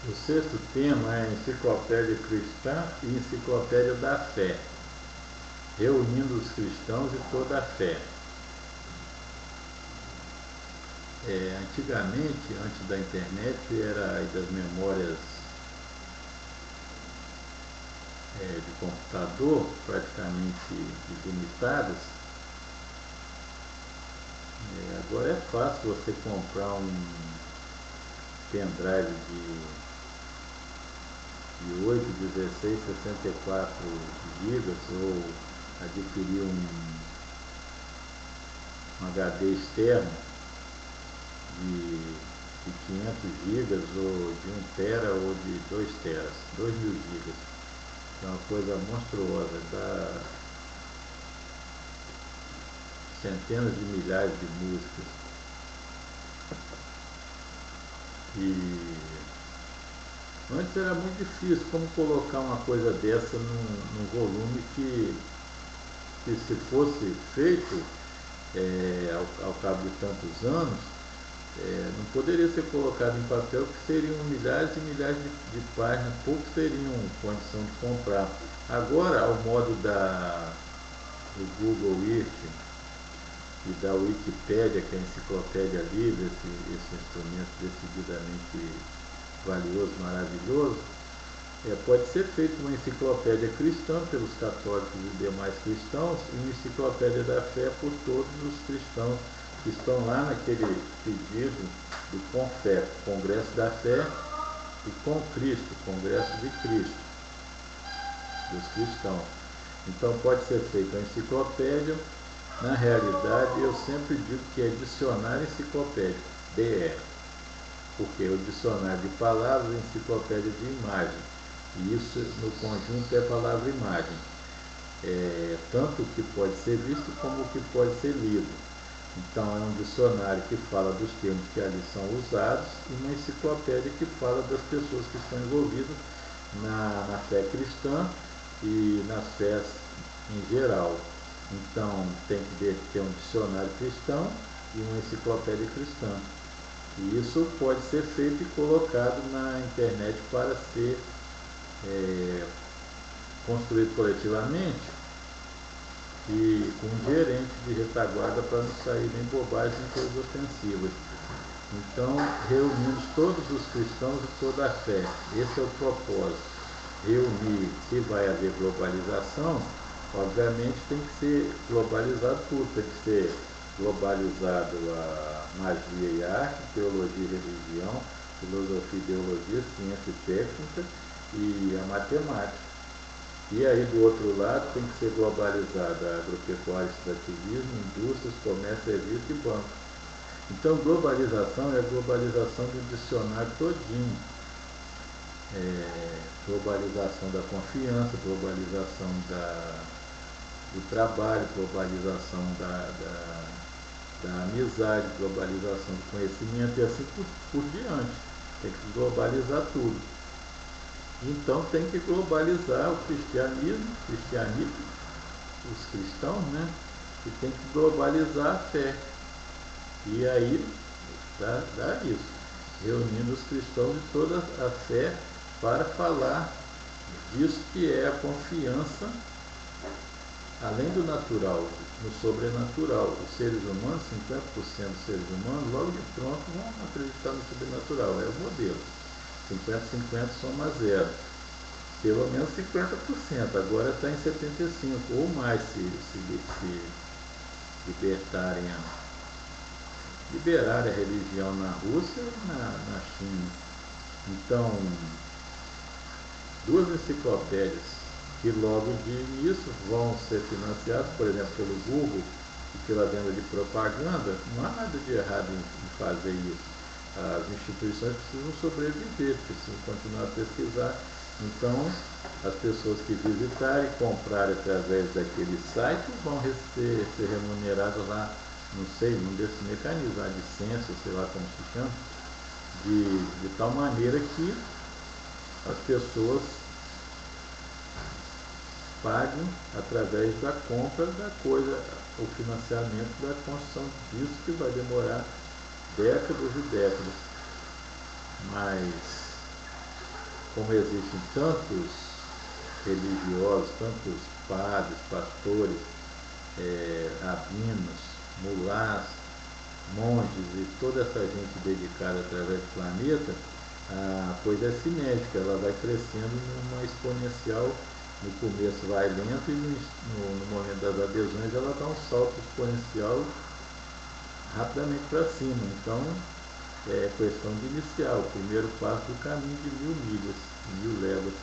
O sexto tema é Enciclopédia Cristã e Enciclopédia da Fé, reunindo os cristãos e toda a fé. Antigamente, antes da internet, era das memórias de computador praticamente ilimitadas. Agora é fácil você comprar um pendrive de 8, 16, 64 gigas ou adquirir um HD externo de 500 gigas ou de 1 tera ou de 2 teras, 2000 gigas. É uma coisa monstruosa, dá centenas de milhares de músicas. E antes era muito difícil como colocar uma coisa dessa num volume que se fosse feito ao cabo de tantos anos, não poderia ser colocado em papel, que seriam milhares e milhares de páginas, poucos teriam condição de comprar. Agora, ao modo do Google Earth e da Wikipédia, que é a enciclopédia livre, esse instrumento decididamente valioso, maravilhoso, pode ser feita uma enciclopédia cristã pelos católicos e demais cristãos e uma enciclopédia da fé por todos os cristãos que estão lá naquele pedido do CONFÉ, Congresso da Fé, e com Cristo, Congresso de Cristo, dos cristãos. Então pode ser feita uma enciclopédia. Na realidade, eu sempre digo que é dicionário enciclopédico, DR, porque o dicionário de palavras é enciclopédia de imagem, e isso no conjunto é palavra-imagem, tanto o que pode ser visto como o que pode ser lido. Então é um dicionário que fala dos termos que ali são usados e uma enciclopédia que fala das pessoas que estão envolvidas na fé cristã e nas fés em geral. Então tem que ter um dicionário cristão e uma enciclopédia cristã. E isso pode ser feito e colocado na internet para ser construído coletivamente e com um gerente de retaguarda para não sair nem bobagens nem coisas ofensivas. Então, reunimos todos os cristãos e toda a fé. Esse é o propósito. Reunir, se vai haver globalização, obviamente tem que ser globalizado tudo, tem que ser globalizado a magia e arte, teologia e religião, filosofia e ideologia, ciência e técnica e a matemática. E aí do outro lado tem que ser globalizada a agropecuária, extrativismo, indústrias, comércio, serviço e banco. Então globalização é a globalização do dicionário todinho. Globalização da confiança, globalização do trabalho, globalização da amizade, globalização do conhecimento e assim por diante. Tem que globalizar tudo. Então tem que globalizar o cristianismo, os cristãos, né? E tem que globalizar a fé. E aí dá isso, reunindo os cristãos de toda a fé para falar disso que é a confiança, além do natural, no sobrenatural. Os seres humanos, 50% dos seres humanos, logo de pronto vão acreditar no sobrenatural, é o modelo. 50-50 soma zero. Pelo menos 50%, agora está em 75%, ou mais se liberarem a religião na Rússia e na China. Então, duas enciclopédias que logo de início vão ser financiadas, por exemplo, pelo Google e pela venda de propaganda. Não há nada de errado em fazer isso. As instituições precisam sobreviver, precisam continuar a pesquisar. Então, as pessoas que visitarem e comprarem através daquele site vão ser remuneradas lá, não sei, num desses mecanismos, a licença, sei lá como se chama, de tal maneira que as pessoas paguem através da compra da coisa, o financiamento da construção disso, que vai demorar décadas e décadas. Mas como existem tantos religiosos, tantos padres, pastores, rabinos, mulás, monges e toda essa gente dedicada através do planeta, a coisa é cinética, ela vai crescendo numa exponencial. No começo vai lento e no momento das adesões ela dá um salto exponencial rapidamente para cima. Então é questão de iniciar o primeiro passo do caminho de 1000 milhas, 1000 léguas.